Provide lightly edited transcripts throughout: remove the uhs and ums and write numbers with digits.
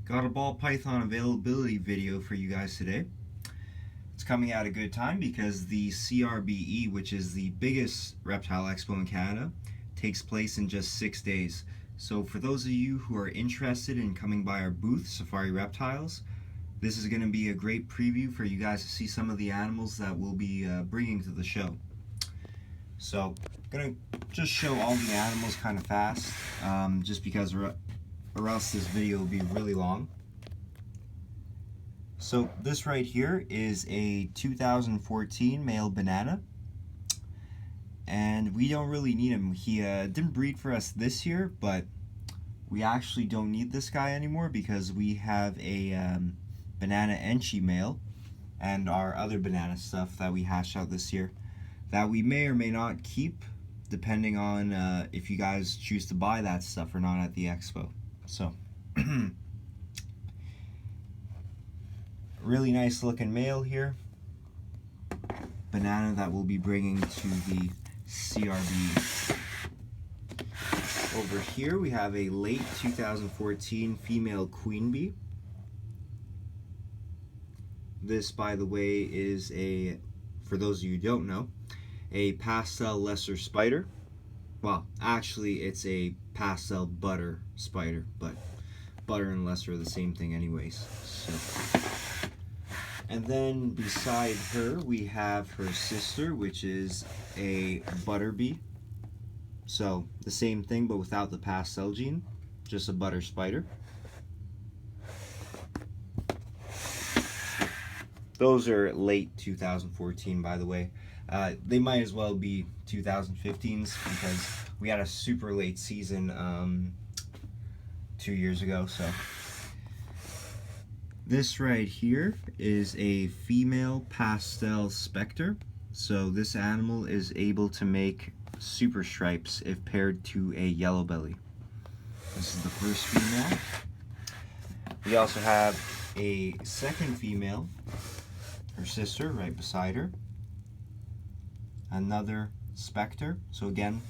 Got a ball python availability video for you guys today. It's coming at a good time because the CRBE, which is the biggest reptile expo in Canada, takes place in just 6 days. So for those of you who are interested in coming by our booth, Safari Reptiles, this is going to be a great preview for you guys to see some of the animals that we'll be bringing to the show. So I'm going to just show all the animals kind of fast, just because or else this video will be really long. So this right here is a 2014 male banana, and we don't really need him. He didn't breed for us this year, but we actually don't need this guy anymore because we have a banana enchi male and our other banana stuff that we hatched out this year that we may or may not keep, depending on if you guys choose to buy that stuff or not at the expo. So really nice looking male here, banana that we'll be bringing to the CRBE. Over here we have a late 2014 female queen bee. This, by the way, is for those of you who don't know, a pastel lesser spider. Well, actually it's a pastel butter spider, but butter and lesser are the same thing anyways. So, and then beside her we have her sister, which is a butter bee. So the same thing but without the pastel gene, just a butter spider. Those are late 2014, by the way. They might as well be 2015s because we had a super late season 2 years ago. So this right here is a female pastel spectre. So this animal is able to make super stripes if paired to a yellow belly. This is the first female. We also have a second female, her sister right beside her, another spectre. So again,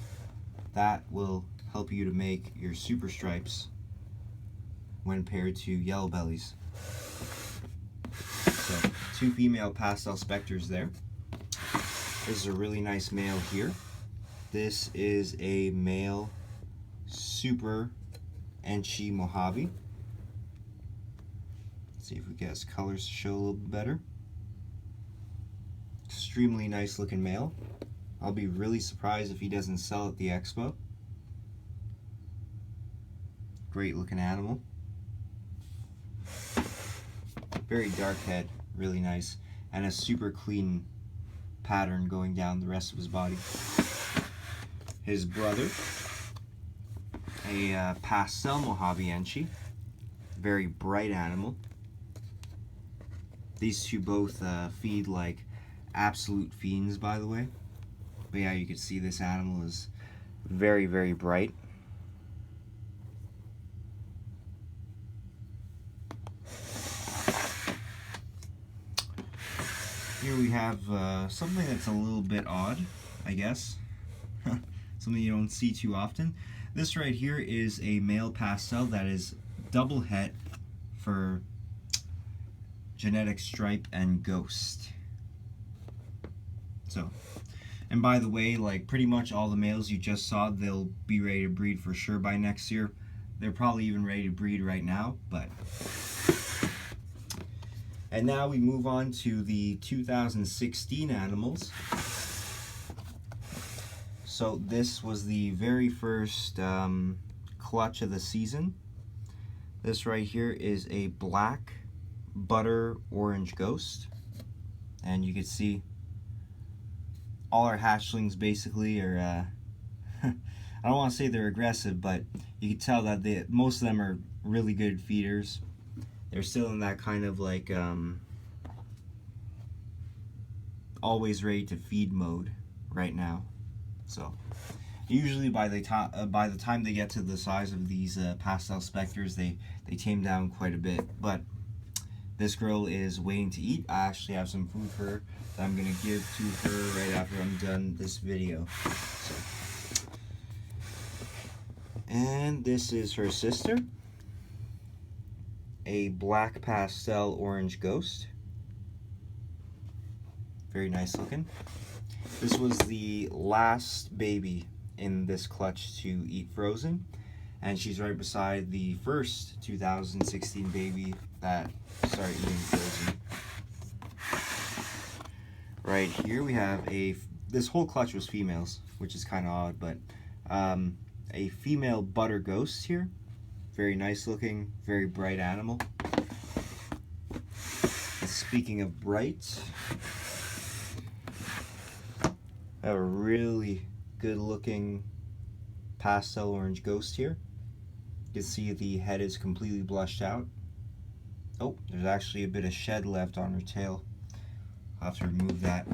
that will help you to make your super stripes when paired to yellow bellies. So 2 female pastel specters there. This is a really nice male here. This is a male super enchi mojave. Let's see if we get his colors to show a little bit better. Extremely nice looking male. I'll be really surprised if he doesn't sell at the expo. Great looking animal. Very dark head, really nice, and a super clean pattern going down the rest of his body. His brother, a pastel mojave enchi, very bright animal. These two both feed like absolute fiends, by the way. But yeah, you can see this animal is very, very bright. Here we have something that's a little bit odd, I guess. Something you don't see too often. This right here is a male pastel that is double het for genetic stripe and ghost. So, and by the way, like pretty much all the males you just saw, they'll be ready to breed for sure by next year. They're probably even ready to breed right now, but. And now we move on to the 2016 animals. So this was the very first clutch of the season. This right here is a black butter orange ghost, and you can see all our hatchlings basically are I don't want to say they're aggressive, but you can tell that most of them are really good feeders. They're still in that kind of like always ready to feed mode right now. So usually by the time they get to the size of these pastel specters, they tame down quite a bit. But this girl is waiting to eat. I actually have some food for her that I'm gonna give to her right after I'm done this video. So. And this is her sister. a black pastel orange ghost. Very nice looking. This was the last baby in this clutch to eat frozen, and she's right beside the first 2016 baby that started eating frozen. Right here we have this whole clutch was females, which is kind of odd, but a female butter ghost here. Very nice looking, very bright animal. And speaking of bright, I have a really good looking pastel orange ghost here. You can see the head is completely blushed out. Oh, there's actually a bit of shed left on her tail. I'll have to remove that.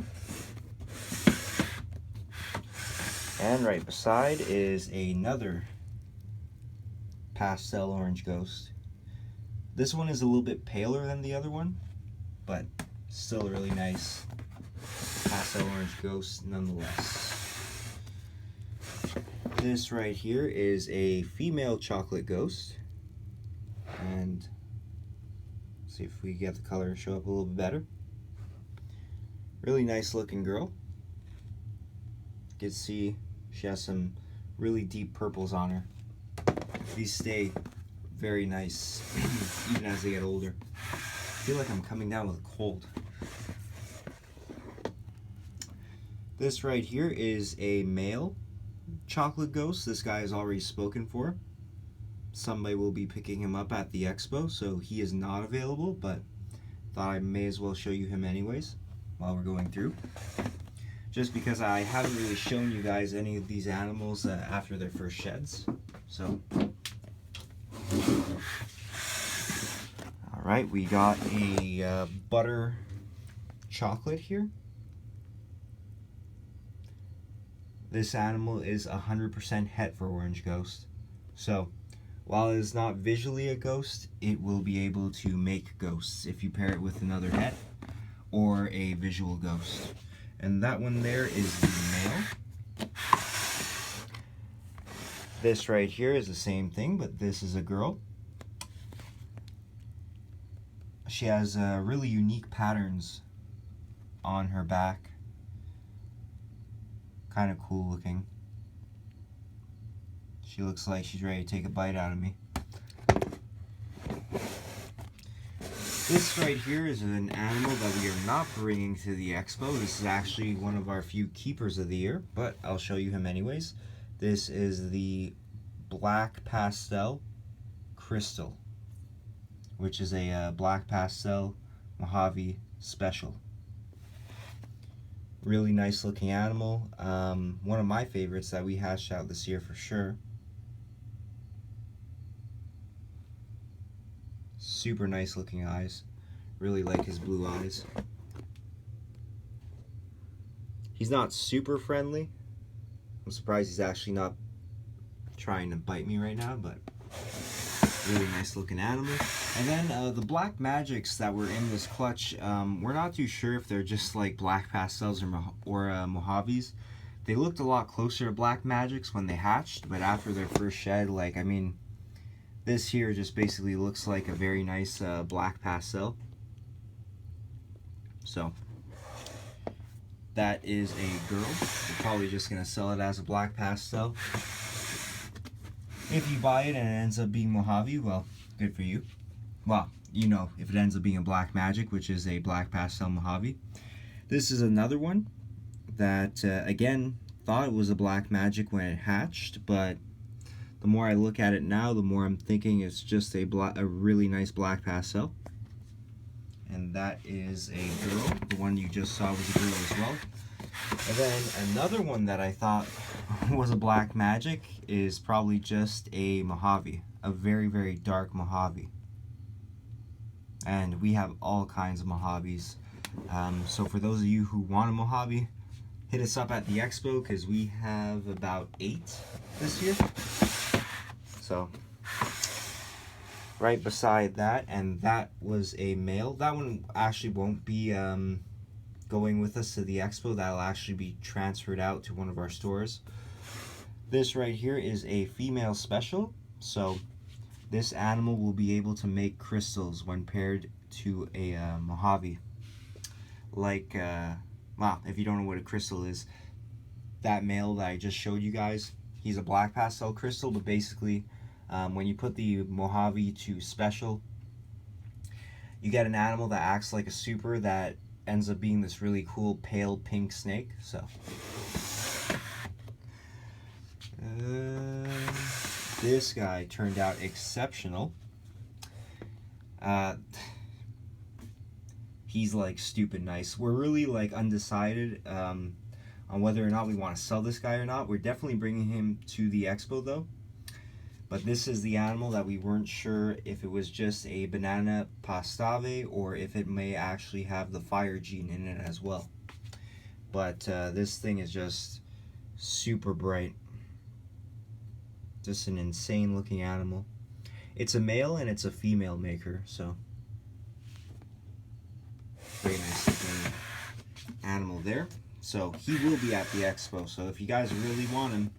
And right beside is another pastel orange ghost. This one is a little bit paler than the other one, but still really nice pastel orange ghost nonetheless. This right here is a female chocolate ghost, and see if we get the color to show up a little bit better. Really nice looking girl. You can see she has some really deep purples on her. These stay very nice even as they get older. I feel like I'm coming down with a cold. This right here is a male chocolate ghost. This guy is already spoken for. Somebody will be picking him up at the expo, so he is not available, but thought I may as well show you him anyways while we're going through. Just because I haven't really shown you guys any of these animals after their first sheds. So, alright, we got a butter chocolate here. This animal is 100% het for orange ghost. So, while it is not visually a ghost, it will be able to make ghosts if you pair it with another het or a visual ghost. And that one there is the male. This right here is the same thing, but this is a girl. She has really unique patterns on her back. Kind of cool looking. She looks like she's ready to take a bite out of me. This right here is an animal that we are not bringing to the expo. This is actually one of our few keepers of the year, but I'll show you him anyways. This is the black pastel crystal, which is a black pastel mojave special. Really nice looking animal. One of my favorites that we hatched out this year for sure. Super nice looking eyes. Really like his blue eyes. He's not super friendly. I'm surprised he's actually not trying to bite me right now, but really nice looking animal. And then the black magics that were in this clutch, we're not too sure if they're just like black pastels or mojaves. They looked a lot closer to black magics when they hatched, but after their first shed, like, I mean, this here just basically looks like a very nice black pastel. So, that is a girl. We're probably just going to sell it as a black pastel. If you buy it and it ends up being Mojave, well, good for you. Well, you know, if it ends up being a black magic, which is a black pastel Mojave. This is another one that, again, thought it was a black magic when it hatched, but the more I look at it now, the more I'm thinking it's just a really nice black pastel. And that is a girl. The one you just saw was a girl as well. And then another one that I thought was a black magic is probably just a Mojave. A very, very dark Mojave. And we have all kinds of Mojaves. So for those of you who want a Mojave, hit us up at the expo because we have about 8 this year. So, right beside that, and that was a male. That one actually won't be going with us to the expo. That'll actually be transferred out to one of our stores. This right here is a female special. So, This animal will be able to make crystals when paired to a mojave. Like, well, if you don't know what a crystal is, that male that I just showed you guys, he's a black pastel crystal, but basically, when you put the mojave to special, you get an animal that acts like a super that ends up being this really cool pale pink snake. So this guy turned out exceptional. He's like stupid nice. We're really like undecided on whether or not we want to sell this guy or not. We're definitely bringing him to the expo though. But this is the animal that we weren't sure if it was just a banana pastave or if it may actually have the fire gene in it as well. But this thing is just super bright. Just an insane looking animal. It's a male and it's a female maker, so very nice looking animal there. So he will be at the expo, so if you guys really want him,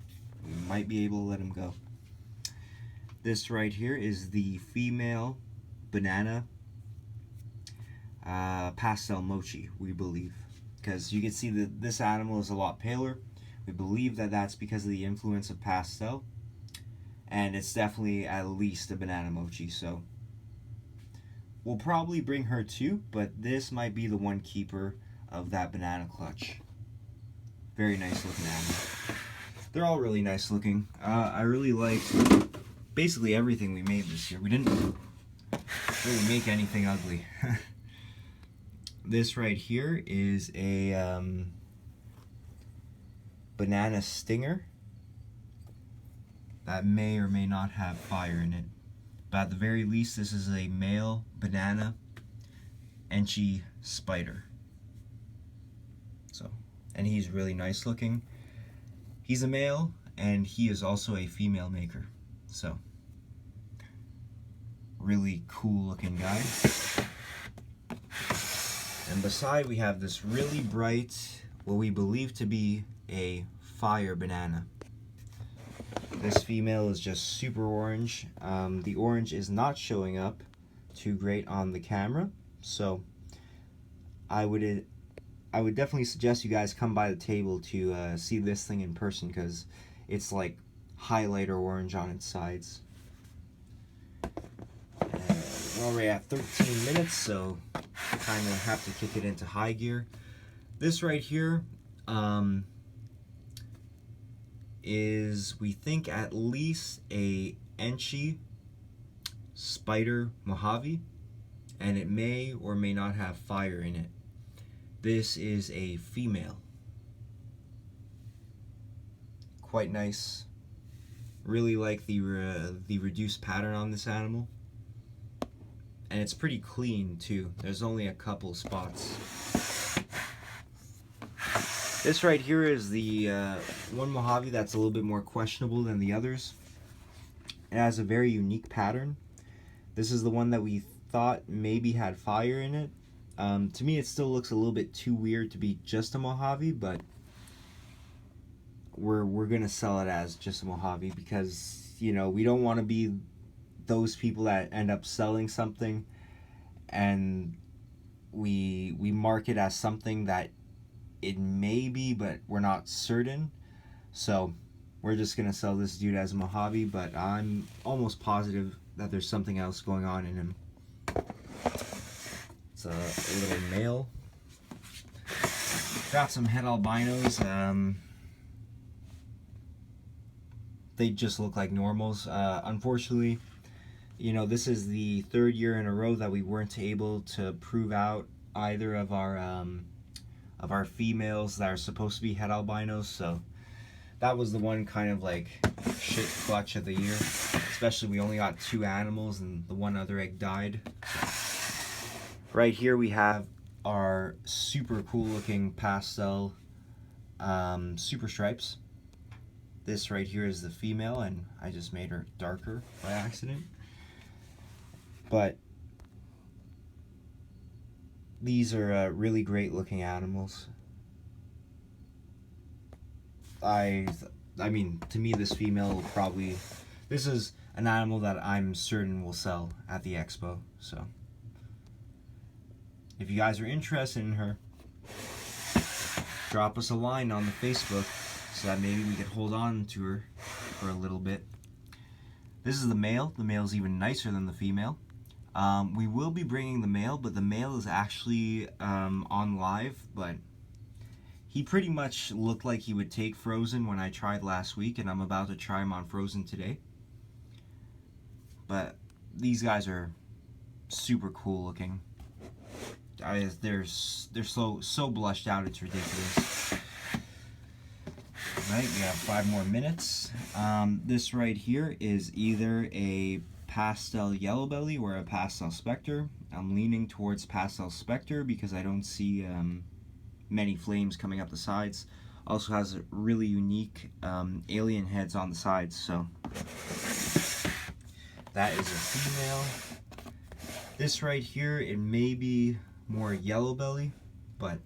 we might be able to let him go. This right here is the female banana pastel mochi, we believe. Because you can see that this animal is a lot paler. We believe that that's because of the influence of pastel. And it's definitely at least a banana mochi, so we'll probably bring her too, but this might be the one keeper of that banana clutch. Very nice looking animal. They're all really nice looking. I really liked basically everything we made this year. We didn't really make anything ugly. This right here is a banana stinger that may or may not have fire in it. But at the very least, this is a male banana enchi spider. So, and he's really nice looking. He's a male, and he is also a female maker. So, really cool looking guy. And beside, we have this really bright, what we believe to be a fire banana. This female is just super orange. The orange is not showing up too great on the camera, so I would definitely suggest you guys come by the table to see this thing in person, because it's like highlighter orange on its sides. We're already at 13 minutes, so kind of have to kick it into high gear. This right here is, we think, at least a enchi spider mojave, and it may or may not have fire in it. This is a female. Quite nice. Really like the reduced pattern on this animal, and it's pretty clean too. There's only a couple spots. This right here is the one mojave that's a little bit more questionable than the others. It has a very unique pattern. This is the one that we thought maybe had fire in it. To me, it still looks a little bit too weird to be just a mojave, but we're gonna sell it as just a mojave because, you know, we don't want to be those people that end up selling something and we mark it as something that it may be, but we're not certain. So we're just gonna sell this dude as a mojave, but I'm almost positive that there's something else going on in him. It's a little male. Got some het albinos. They just look like normals. Unfortunately, you know, this is the third year in a row that we weren't able to prove out either of our females that are supposed to be het albinos, so that was the one kind of like shit clutch of the year. Especially we only got 2 animals and the one other egg died. Right here we have our super cool looking pastel super stripes. This right here is the female, and I just made her darker by accident. But these are really great looking animals. I mean, to me, this female will probably, this is an animal that I'm certain will sell at the expo. So if you guys are interested in her, drop us a line on the Facebook so that maybe we could hold on to her for a little bit. This is the male. The male is even nicer than the female. We will be bringing the male, but the male is actually on live, but he pretty much looked like he would take frozen when I tried last week, and I'm about to try him on frozen today. But these guys are super cool looking. They're so blushed out, it's ridiculous. Right, we have 5 more minutes. This right here is either a pastel yellow belly or a pastel spectre. I'm leaning towards pastel spectre because I don't see many flames coming up the sides. Also has really unique alien heads on the sides, so that is a female. This right here, it may be more yellow belly, but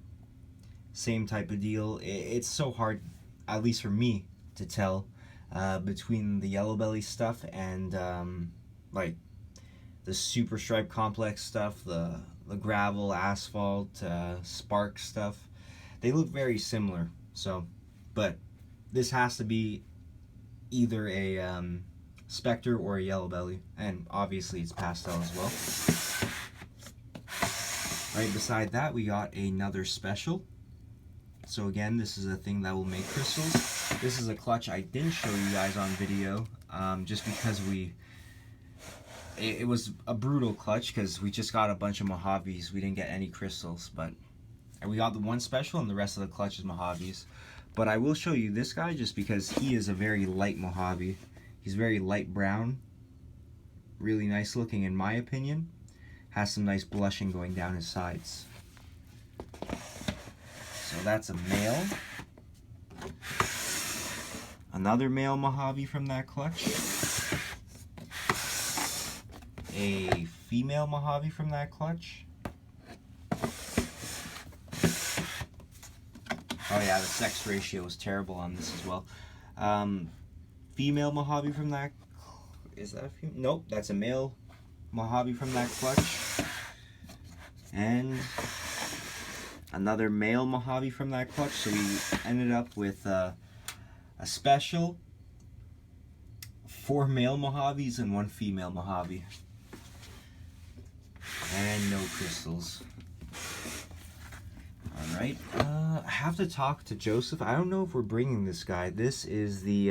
same type of deal. It's so hard, at least for me, to tell between the yellow belly stuff and like the super stripe complex stuff, the gravel, asphalt, spark stuff. They look very similar. So, but this has to be either a spectre or a yellow belly, and obviously it's pastel as well. Right beside that, we got another special. So again, this is a thing that will make crystals. This is a clutch I didn't show you guys on video, just because it was a brutal clutch because we just got a bunch of mojaves. We didn't get any crystals, but we got the one special and the rest of the clutch is mojaves. But I will show you this guy just because he is a very light mojave. He's very light brown, really nice looking in my opinion. Has some nice blushing going down his sides. So that's a male. Another male mojave from that clutch. A female mojave from that clutch. Oh yeah, the sex ratio was terrible on this as well. Female mojave from that. Is that a female? Nope, that's a male mojave from that clutch. And another male mojave from that clutch. So we ended up with a special, 4 male mojaves and 1 female mojave. And no crystals. Alright, I have to talk to Joseph. I don't know if we're bringing this guy. This is the,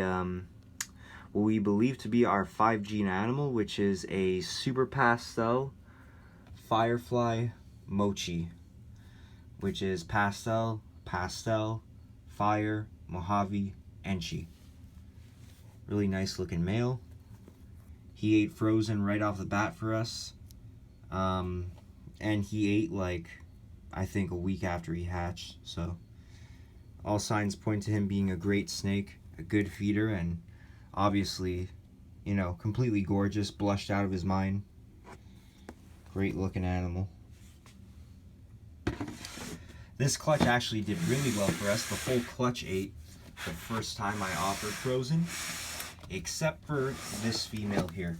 what we believe to be our 5 gene animal, which is a super pastel firefly mochi, which is pastel, pastel, fire, mojave, enchi. Really nice looking male. He ate frozen right off the bat for us. And he ate like, I think, a week after he hatched. So all signs point to him being a great snake, a good feeder, and obviously, you know, completely gorgeous, blushed out of his mind. Great looking animal. This clutch actually did really well for us. The whole clutch ate the first time I offered frozen, except for this female here,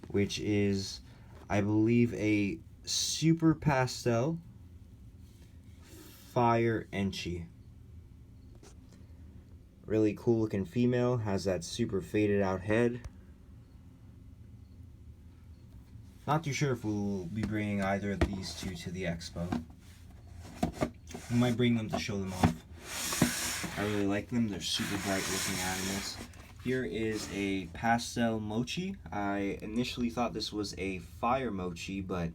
which is, I believe, a super pastel fire enchi. Really cool looking female, has that super faded out head. Not too sure if we'll be bringing either of these two to the expo. We might bring them to show them off. I really like them. They're super bright looking animals. Here is a pastel mochi. I initially thought this was a fire mochi, but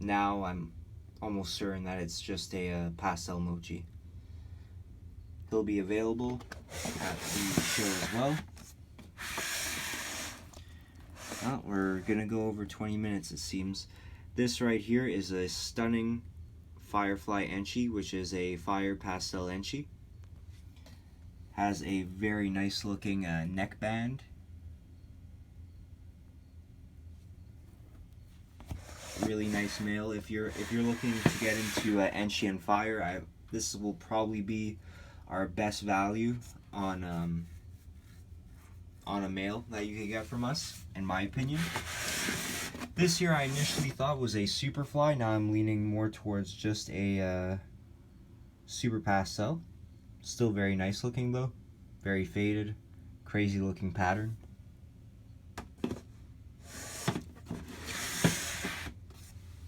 now I'm almost certain that it's just a pastel mochi. He'll be available at the show as well. Well, we're gonna go over 20 minutes, it seems. This right here is a stunning firefly enchi, which is a fire pastel enchi. Has a very nice looking neck band. Really nice male. If you're looking to get into enchi and fire, this will probably be our best value on on a male that you could get from us, in my opinion. This here I initially thought was a Superfly. Now I'm leaning more towards just a Super Pastel. Still very nice looking though. Very faded. Crazy looking pattern.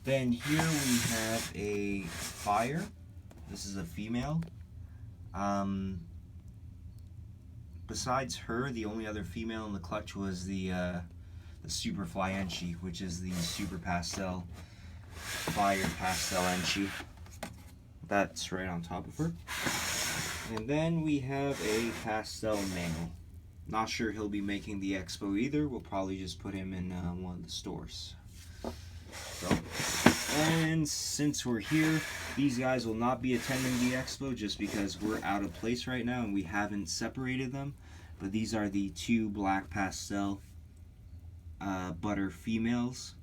Then here we have a Fire. This is a female. Besides her, the only other female in the clutch was the Superfly Enchi, which is the Super Pastel Fire Pastel Enchi. That's right on top of her. And then we have a pastel male. Not sure he'll be making the expo either. We'll probably just put him in one of the stores. So, and since we're here, these guys will not be attending the expo just because we're out of place right now and we haven't separated them. But these are the two black pastel butter females.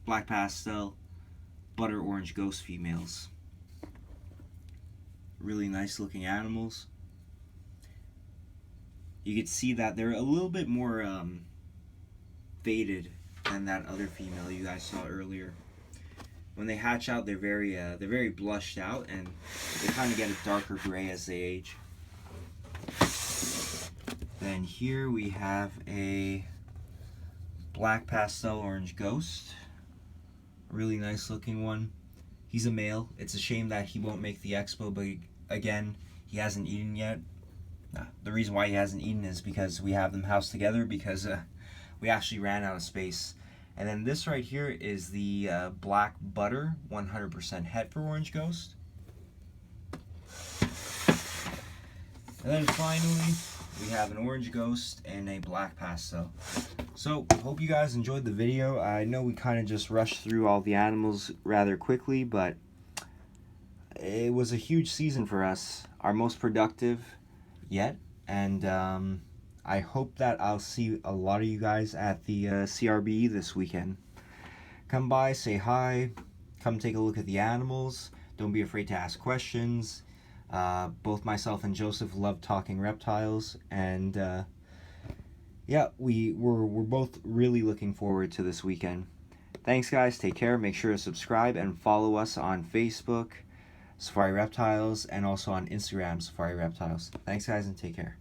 Black pastel butter orange ghost females. Really nice looking animals. You can see that they're a little bit more faded than that other female you guys saw earlier. When they hatch out, they're very blushed out, and they kind of get a darker gray as they age. Then here we have a black pastel orange ghost. A really nice looking one. He's a male. It's a shame that he won't make the expo, but again, he hasn't eaten yet. The reason why he hasn't eaten is because we have them housed together because we actually ran out of space. And then this right here is the black butter 100% het for orange ghost. And then finally we have an orange ghost and a black pastel. So hope you guys enjoyed the video. I know we kind of just rushed through all the animals rather quickly, but it was a huge season for us, our most productive yet, and I hope that I'll see a lot of you guys at the CRBE this weekend. Come by, say hi, come take a look at the animals. Don't be afraid to ask questions. Both myself and Joseph love talking reptiles, and yeah, we're both really looking forward to this weekend. Thanks guys, take care, make sure to subscribe and follow us on Facebook, Safari Reptiles, and also on Instagram, Safari Reptiles. Thanks guys, and take care.